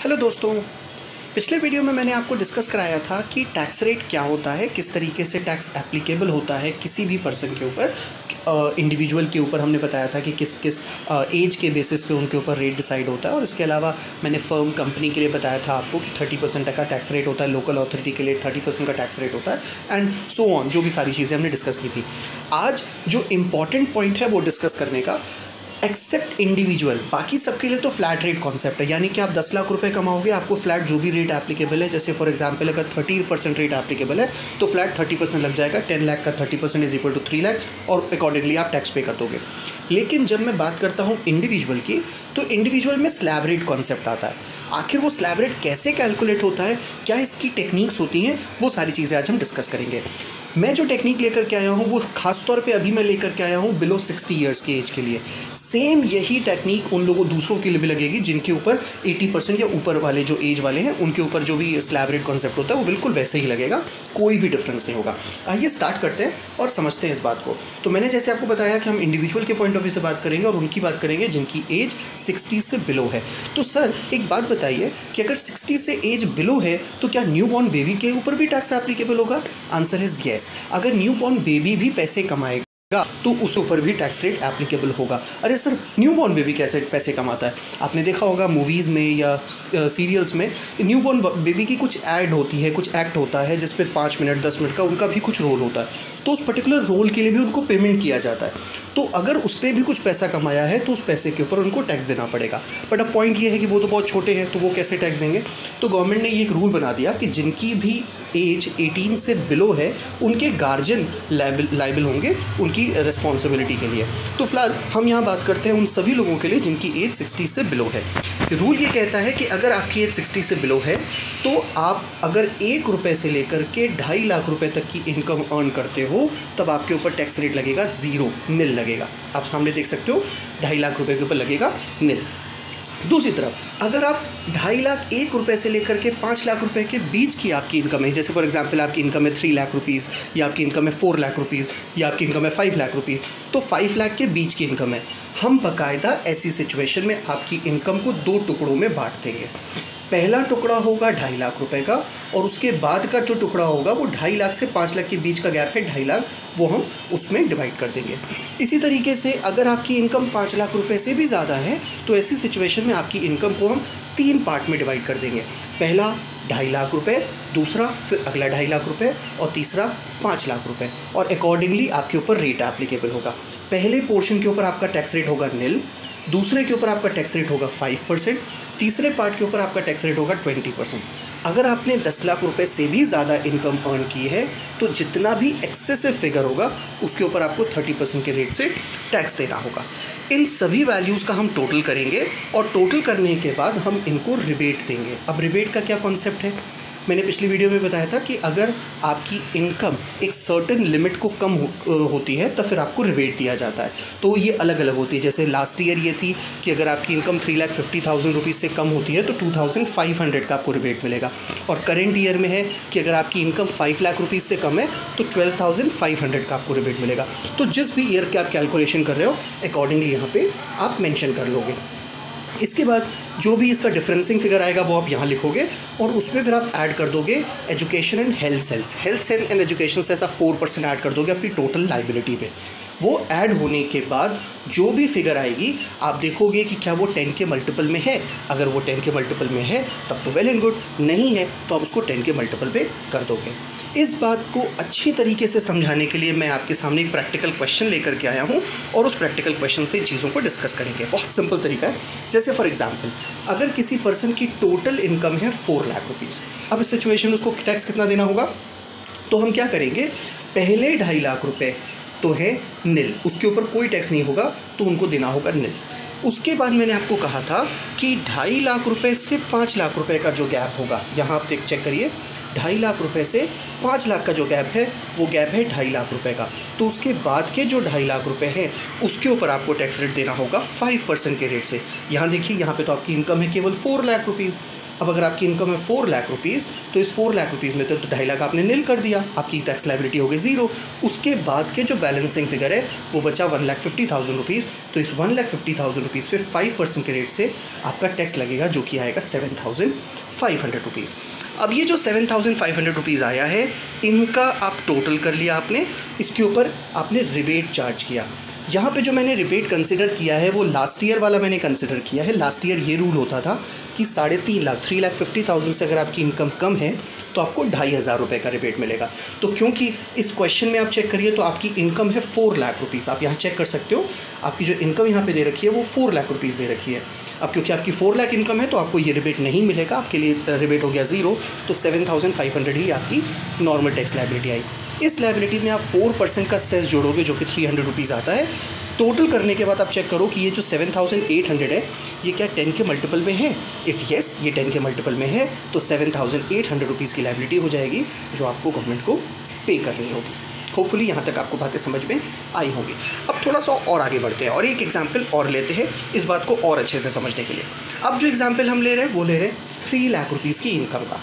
Hello दोस्तों, पिछले video में मैंने आपको डिस्कस कराया था कि टैक्स रेट क्या होता है, किस तरीके से टैक्स एप्लीकेबल होता है किसी भी पर्सन के ऊपर, इंडिविजुअल के ऊपर। हमने बताया था कि किस किस एज के बेसिस पे उनके ऊपर रेट डिसाइड होता है। और इसके अलावा मैंने फर्म कंपनी के लिए बताया था आपको कि 30% का टैक्स रेट होता है, लोकल अथॉरिटी के लिए 30% का टैक्स रेट होता है, एंड सो ऑन। जो भी सारी चीज़ें हमने डिस्कस की थी, आज जो इम्पॉर्टेंट पॉइंट है वो डिस्कस करने का, एक्सेप्ट इंडिविजुअल, बाकी सबके लिए तो फ्लैट रेट कॉन्सेप्ट है। यानी कि आप 10 लाख रुपए कमाओगे, आपको फ्लैट जो भी रेट एप्लीकेबल है, जैसे फॉर एग्जांपल अगर 30% रेट एप्लीकेबल है तो फ्लैट 30% लग जाएगा। 10 लाख का 30% इज इक्वल टू 3 लाख, और अकॉर्डिंगली आप टैक्स पे कर दोगे। लेकिन जब मैं बात करता हूँ इंडिविजुअल की, तो इंडिविजुअल में स्लैब रेट कॉन्सेप्ट आता है। आखिर वो स्लैब रेट कैसे कैलकुलेट होता है, क्या इसकी टेक्निक्स होती हैं, वो सारी चीज़ें आज हम डिस्कस करेंगे। मैं जो टेक्निक लेकर के आया हूँ वो खास तौर पे अभी मैं लेकर के आया हूँ बिलो 60 ईयर्स के एज के लिए। सेम यही टेक्निक उन लोगों दूसरों के लिए भी लगेगी जिनके ऊपर 80% या ऊपर वाले जो एज वाले हैं, उनके ऊपर जो भी स्लैब रेट कॉन्सेप्ट होता है वो बिल्कुल वैसे ही लगेगा, कोई भी डिफरेंस नहीं होगा। आइए स्टार्ट करते हैं और समझते हैं इस बात को। तो मैंने जैसे आपको बताया कि हम इंडिविजुअल के पॉइंट ऑफ व्यू से बात करेंगे और उनकी बात करेंगे जिनकी एज 60 से बिलो है। तो सर एक बात बताइए कि अगर 60 से एज बिलो है तो क्या न्यू बॉर्न बेबी के ऊपर भी टैक्स एप्लीकेबल होगा? Answer is yes. अगर न्यू बॉर्न बेबी भी पैसे कमाएगा तो उस ऊपर भी टैक्स रेट एप्लीकेबल होगा। अरे सर, न्यूबॉर्न बेबी कैसे पैसे कमाता है? आपने देखा होगा मूवीज़ में या सीरियल्स में, न्यूबॉर्न बेबी की कुछ ऐड होती है, कुछ एक्ट होता है जिस पे 5 मिनट 10 मिनट का उनका भी कुछ रोल होता है, तो उस पर्टिकुलर रोल के लिए भी उनको पेमेंट किया जाता है। तो अगर उसने भी कुछ पैसा कमाया है तो उस पैसे के ऊपर उनको टैक्स देना पड़ेगा। बट अब पॉइंट ये है कि वो तो बहुत छोटे हैं, तो वो कैसे टैक्स देंगे? तो गवर्नमेंट ने ये एक रूल बना दिया कि जिनकी भी एज 18 से बिलो है उनके गार्जियन लाइबल होंगे उनकी रिस्पॉन्सिबिलिटी के लिए। तो फिलहाल हम यहाँ बात करते हैं उन सभी लोगों के लिए जिनकी एज 60 से बिलो है। रूल ये कहता है कि अगर आपकी एज 60 से बिलो है तो आप अगर 1 रुपये से लेकर के 2.5 लाख रुपए तक की इनकम अर्न करते हो तब आपके ऊपर टैक्स रेट लगेगा ज़ीरो, निल लगेगा। आप सामने देख सकते हो 2.5 लाख रुपए के ऊपर लगेगा निल। दूसरी तरफ अगर आप 2.5 लाख 1 रुपये से लेकर के 5 लाख रुपए के बीच की आपकी इनकम है, जैसे फॉर एग्जांपल आपकी इनकम है 3 लाख रुपीज़, या आपकी इनकम है 4 लाख रुपीज़, या आपकी इनकम है 5 लाख रुपीज़, तो 5 लाख के बीच की इनकम है, हम बाकायदा ऐसी सिचुएशन में आपकी इनकम को 2 टुकड़ों में बांट देंगे। पहला टुकड़ा होगा 2.5 लाख रुपए का, और उसके बाद का जो टुकड़ा होगा वो 2.5 लाख से 5 लाख के बीच का गैप है 2.5 लाख, वो हम उसमें डिवाइड कर देंगे। इसी तरीके से अगर आपकी इनकम 5 लाख रुपए से भी ज़्यादा है तो ऐसी सिचुएशन में आपकी इनकम को हम 3 पार्ट में डिवाइड कर देंगे। पहला 2.5 लाख रुपए, दूसरा फिर अगला 2.5 लाख रुपए, और तीसरा 5 लाख रुपए, और अकॉर्डिंगली आपके ऊपर रेट एप्लीकेबल होगा। पहले पोर्शन के ऊपर आपका टैक्स रेट होगा निल, दूसरे के ऊपर आपका टैक्स रेट होगा 5%, तीसरे पार्ट के ऊपर आपका टैक्स रेट होगा 20%। अगर आपने 10 लाख रुपए से भी ज़्यादा इनकम अर्न की है तो जितना भी एक्सेसिव फिगर होगा उसके ऊपर आपको 30% के रेट से टैक्स देना होगा। इन सभी वैल्यूज़ का हम टोटल करेंगे और टोटल करने के बाद हम इनको रिबेट देंगे। अब रिबेट का क्या कॉन्सेप्ट है? मैंने पिछली वीडियो में बताया था कि अगर आपकी इनकम एक सर्टेन लिमिट को कम होती है तो फिर आपको रिबेट दिया जाता है। तो ये अलग अलग होती है। जैसे लास्ट ईयर ये थी कि अगर आपकी इनकम 3,50,000 रुपीज़ से कम होती है तो 2,500 का आपको रिबेट मिलेगा। और करेंट ईयर में है कि अगर आपकी इनकम 5 लाख रुपीज़ से कम है तो 12,500 का आपको रिबेट मिलेगा। तो जिस भी ईयर के आप कैलकुलेशन कर रहे हो अकॉर्डिंगली यहाँ पे आप मेंशन कर लोगे। इसके बाद जो भी इसका डिफरेंसिंग फिगर आएगा वो आप यहाँ लिखोगे, और उसमें फिर आप ऐड कर दोगे education and health sales, health and education से ऐसा 4% ऐड कर दोगे अपनी टोटल लाइबिलिटी पे। वो ऐड होने के बाद जो भी फिगर आएगी आप देखोगे कि क्या वो 10 के मल्टीपल में है। अगर वो 10 के मल्टीपल में है तब तो वेल एंड गुड, नहीं है तो आप उसको 10 के मल्टीपल पे कर दोगे। इस बात को अच्छी तरीके से समझाने के लिए मैं आपके सामने एक प्रैक्टिकल क्वेश्चन लेकर के आया हूँ, और उस प्रैक्टिकल क्वेश्चन से चीज़ों को डिस्कस करेंगे। बहुत सिंपल तरीका है। जैसे फॉर एग्जांपल अगर किसी पर्सन की टोटल इनकम है 4 लाख रुपीज़, अब इस सिचुएशन में उसको टैक्स कितना देना होगा? तो हम क्या करेंगे, पहले 2.5 लाख रुपये तो है निल, उसके ऊपर कोई टैक्स नहीं होगा तो उनको देना होगा निल। उसके बाद मैंने आपको कहा था कि 2.5 लाख रुपए से 5 लाख रुपए का जो गैप होगा, यहाँ आप चेक करिए, 2.5 लाख रुपए से 5 लाख का जो गैप है वो गैप है 2.5 लाख रुपए का। तो उसके बाद के जो 2.5 लाख रुपए हैं उसके ऊपर आपको टैक्स रेट देना होगा 5% के रेट से। यहाँ देखिए, यहाँ पे तो आपकी इनकम है केवल 4 लाख रुपीज़, अब अगर आपकी इनकम है 4 लाख रुपीज़, तो इस 4 लाख रुपीज़ में तो 2.5 लाख आपने नील कर दिया, आपकी टैक्स लायबिलिटी हो गई 0। उसके बाद के जो बैलेंसिंग फिगर है वो बचा 1,50,000 रुपीज़। तो इस 1,50,000 रुपीज़ पे 5% के रेट से आपका टैक्स लगेगा, जो कि आएगा 7,500 रुपीज़। अब ये जो 7,500 रुपीज़ आया है, इनका आप टोटल कर लिया आपने, इसके ऊपर आपने रिबेट चार्ज किया। यहाँ पे जो मैंने रिबेट कंसिडर किया है वो लास्ट ईयर वाला मैंने कंसिडर किया है। लास्ट ईयर ये रूल होता था कि 3.5 लाख 3,50,000 से अगर आपकी इनकम कम है तो आपको 2,500 रुपये का रिबेट मिलेगा। तो क्योंकि इस क्वेश्चन में आप चेक करिए तो आपकी इनकम है 4 लाख रुपीज़, आप यहाँ चेक कर सकते हो, आपकी जो इनकम यहाँ पे दे रखी है वो 4 लाख रुपीज़ दे रखी है। अब क्योंकि आपकी 4 लाख इनकम है तो आपको ये रिबेट नहीं मिलेगा, आपके लिए रिबेट हो गया 0। तो 7,500 ही आपकी नॉर्मल टैक्स लायबिलिटी आई। इस लायबिलिटी में आप 4% का सेस जोड़ोगे, जो कि 300 रुपीज़ आता है। टोटल करने के बाद आप चेक करो कि ये जो 7,800 है ये क्या 10 के मल्टीपल में है। इफ़ येस ये 10 के मल्टीपल में है तो 7,800 रुपीज़ की लायबिलिटी हो जाएगी, जो आपको गवर्नमेंट को पे करनी होगी। होपफुली यहाँ तक आपको बातें समझ में आई होंगी। अब थोड़ा सा और आगे बढ़ते हैं और एक एग्जाम्पल और लेते हैं इस बात को और अच्छे से समझने के लिए। अब जो एग्जाम्पल हम ले रहे हैं वो ले रहे हैं 3 लाख रुपीज़ की इनकम का।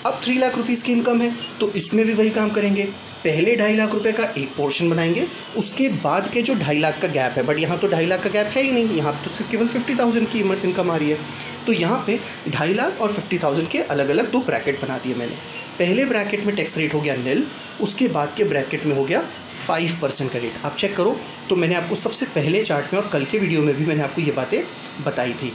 अब 3 लाख रुपीज़ की इनकम है तो इसमें भी वही काम करेंगे, पहले 2.5 लाख रुपए का एक पोर्शन बनाएंगे, उसके बाद के जो 2.5 लाख का गैप है, बट यहाँ तो 2.5 लाख का गैप है ही नहीं, यहाँ तो सिर्फ केवल 50,000 की इनकम आ रही है। तो यहाँ पे 2.5 लाख और 50,000 के अलग अलग 2 ब्रैकेट बना दिए मैंने। पहले ब्रैकेट में टैक्स रेट हो गया निल, उसके बाद के ब्रैकेट में हो गया 5% का रेट। आप चेक करो तो मैंने आपको सबसे पहले चार्ट में और कल के वीडियो में भी मैंने आपको ये बातें बताई थी।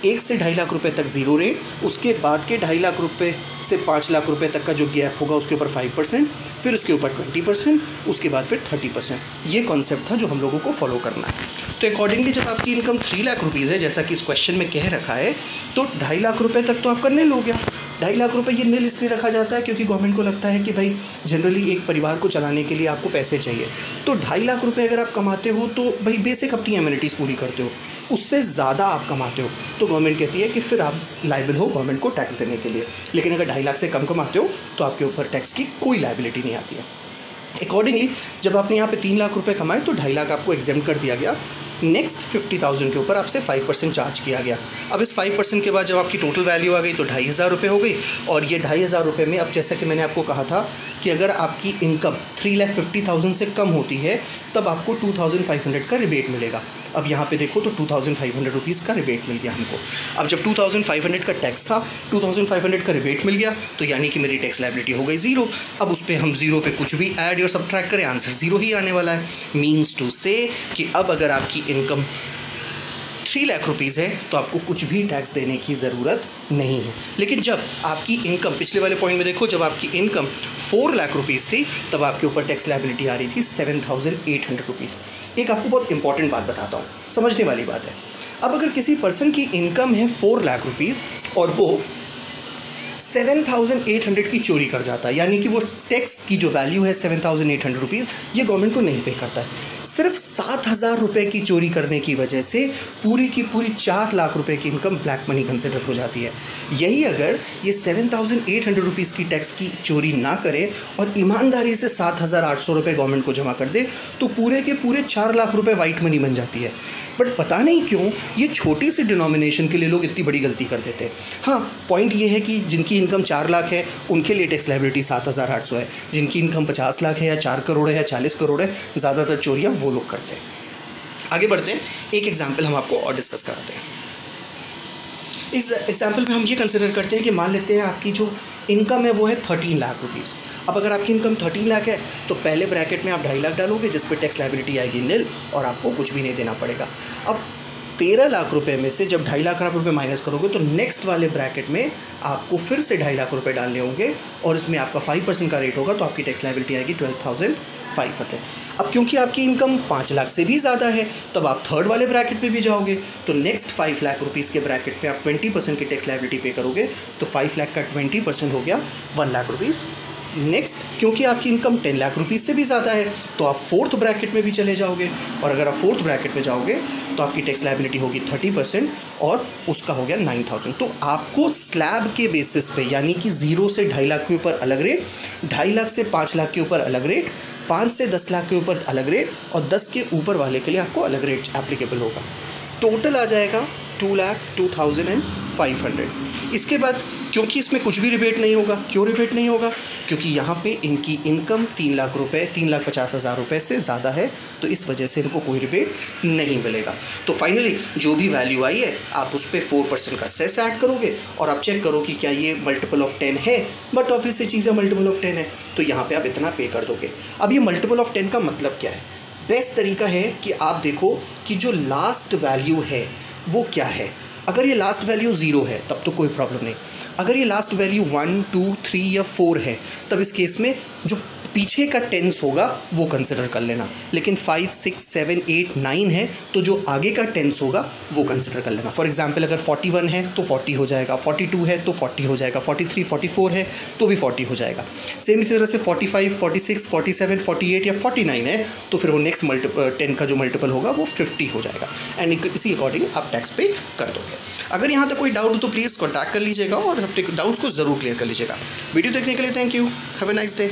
1 से 2.5 लाख रुपए तक 0 रेट, उसके बाद के 2.5 लाख रुपए से 5 लाख रुपए तक का जो गैप होगा उसके ऊपर 5%, फिर उसके ऊपर 20%, उसके बाद फिर 30%। ये कॉन्सेप्ट था जो हम लोगों को फॉलो करना है। तो अकॉर्डिंगली जब आपकी इनकम 3 लाख रुपीज़ है, जैसा कि इस क्वेश्चन में कह रखा है, तो 2.5 लाख रुपए तक तो आपका निल हो गया। 2.5 लाख रुपए ये निल इसलिए रखा जाता है क्योंकि गवर्नमेंट को लगता है कि भाई जनरली एक परिवार को चलाने के लिए आपको पैसे चाहिए। तो 2.5 लाख रुपए अगर आप कमाते हो तो भाई बेसिक अपनी एमिनिटीज़ पूरी करते हो, उससे ज़्यादा आप कमाते हो तो गवर्नमेंट कहती है कि फिर आप लायबल हो गवर्नमेंट को टैक्स देने के लिए। लेकिन अगर 2.5 लाख से कम कमाते हो तो आपके ऊपर टैक्स की कोई लायबिलिटी नहीं आती है। अकॉर्डिंगली जब आपने यहाँ पे 3 लाख रुपए कमाए तो 2.5 लाख आपको एग्जेम्प्ट कर दिया गया। नेक्स्ट 50,000 के ऊपर आपसे 5% चार्ज किया गया। अब इस 5% के बाद जब आपकी टोटल वैल्यू आ गई तो 2,500 रुपये हो गई। और ये 2,500 रुपये में अब जैसा कि मैंने आपको कहा था कि अगर आपकी इनकम 3,50,000 से कम होती है तब आपको 2,500 का रिबेट मिलेगा। अब यहाँ पे देखो तो 2,500 रुपीज़ का रिबेट मिल गया हमको। अब जब 2,500 का टैक्स था, 2,500 का रिबेट मिल गया, तो यानी कि मेरी टैक्स लायबिलिटी हो गई 0। अब उस पर हम 0 पे कुछ भी ऐड या सबट्रैक्ट करें, आंसर 0 ही आने वाला है। मीन्स टू से कि अब अगर आपकी इनकम 3 लाख रुपीज़ है तो आपको कुछ भी टैक्स देने की ज़रूरत नहीं है। लेकिन जब आपकी इनकम, पिछले वाले पॉइंट में देखो, जब आपकी इनकम 4 लाख रुपीज़ थी तब आपके ऊपर टैक्स लायबिलिटी आ रही थी 7,800 रुपीज़। एक आपको बहुत इंपॉर्टेंट बात बताता हूँ, समझने वाली बात है। अब अगर किसी पर्सन की इनकम है 4 लाख रुपीज़ और वो 7,800 की चोरी कर जाता है, यानी कि वो टैक्स की जो वैल्यू है 7,800 रुपीज़ ये गवर्नमेंट को नहीं पे करता है। सिर्फ 7,000 रुपये की चोरी करने की वजह से पूरी की पूरी 4 लाख रुपए की इनकम ब्लैक मनी कंसिडर हो जाती है। यही अगर ये 7,800 रुपीज़ की टैक्स की चोरी ना करे और ईमानदारी से 7,800 रुपये गवर्नमेंट को जमा कर दे तो पूरे के पूरे 4 लाख रुपए वाइट मनी बन जाती है। बट पता नहीं क्यों ये छोटी सी डिनोमिनेशन के लिए लोग इतनी बड़ी गलती कर देते हैं। हाँ, पॉइंट ये है कि जिनकी इनकम 4 लाख है उनके लिए टैक्स लायबिलिटी 7,800 है, जिनकी इनकम 50 लाख है या 4 करोड़ है या 40 करोड़ है, ज़्यादातर चोरियाँ वो लोग करते हैं। आगे बढ़ते हैं, एक एग्जाम्पल हम आपको और डिस्कस कराते हैं। इस एग्जाम्पल में हम ये कंसिडर करते हैं कि मान लेते हैं आपकी जो इनकम है वो है 13 लाख रुपीज़। अब अगर आपकी इनकम 13 लाख है तो पहले ब्रैकेट में आप 2.5 लाख डालोगे जिस पे टैक्स लायबिलिटी आएगी निल और आपको कुछ भी नहीं देना पड़ेगा। अब 13 लाख रुपए में से जब 2.5 लाख रुपए माइनस करोगे तो नेक्स्ट वाले ब्रैकेट में आपको फिर से 2.5 लाख रुपए डालने होंगे और इसमें आपका 5% का रेट होगा तो आपकी टैक्स लायबिलिटी आएगी 12,500। अब क्योंकि आपकी इनकम 5 लाख से भी ज़्यादा है तब आप थर्ड वाले ब्रैकेट में भी जाओगे तो नेक्स्ट 5 लाख रुपीज़ के ब्रैकेट में आप 20% की टैक्स लायबिलिटी पे करोगे तो 5 लाख का 20% हो गया 1 लाख रुपीज़। नेक्स्ट, क्योंकि आपकी इनकम 10 लाख रुपीज़ से भी ज़्यादा है तो आप फोर्थ ब्रैकेट में भी चले जाओगे और अगर आप फोर्थ ब्रैकेट में जाओगे तो आपकी टैक्स लायबिलिटी होगी 30% और उसका हो गया 9,000। तो आपको स्लैब के बेसिस पे यानी कि 0 से 2.5 लाख के ऊपर अलग रेट, 2.5 लाख से 5 लाख के ऊपर अलग रेट, 5 से 10 लाख के ऊपर अलग रेट और 10 के ऊपर वाले के लिए आपको अलग रेट एप्लीकेबल होगा। टोटल आ जाएगा 2,02,500। 500। इसके बाद क्योंकि इसमें कुछ भी रिबेट नहीं होगा, क्यों रिबेट नहीं होगा, क्योंकि यहाँ पे इनकी इनकम 3 लाख रुपये 3,50,000 रुपये से ज़्यादा है, तो इस वजह से इनको कोई रिबेट नहीं मिलेगा। तो फाइनली जो भी वैल्यू आई है आप उस पर 4% का सेस ऐड करोगे और आप चेक करो कि क्या ये मल्टीपल ऑफ 10 है, बट ऑब्वियसली चीज़ें मल्टीपल ऑफ 10 है, तो यहाँ पर आप इतना पे कर दोगे। अब ये मल्टीपल ऑफ 10 का मतलब क्या है? बेस्ट तरीका है कि आप देखो कि जो लास्ट वैल्यू है वो क्या है। अगर ये लास्ट वैल्यू 0 है तब तो कोई प्रॉब्लम नहीं, अगर ये लास्ट वैल्यू 1, 2, 3 या 4 है तब इस केस में जो पीछे का टेंस होगा वो कंसिडर कर लेना, लेकिन 5, 6, 7, 8, 9 है तो जो आगे का टेंस होगा वो कंसिडर कर लेना। फॉर एग्जांपल अगर 41 है तो 40 हो जाएगा, 42 है तो 40 हो जाएगा, 43, 44 है तो भी 40 हो जाएगा। सेम इसी तरह से 45, 46, 47, 48 या 49 है तो फिर वो नेक्स्ट 10 का जो मल्टीपल होगा वो 50 हो जाएगा, एंड इसी अकॉर्डिंग आप टैक्स पे कर दोगे। अगर यहाँ तक कोई डाउट हो तो प्लीज़ कॉन्टैक्ट कर लीजिएगा और अपने डाउट्स को ज़रूर क्लियर कर लीजिएगा। वीडियो देखने के लिए thank you. Have a nice day.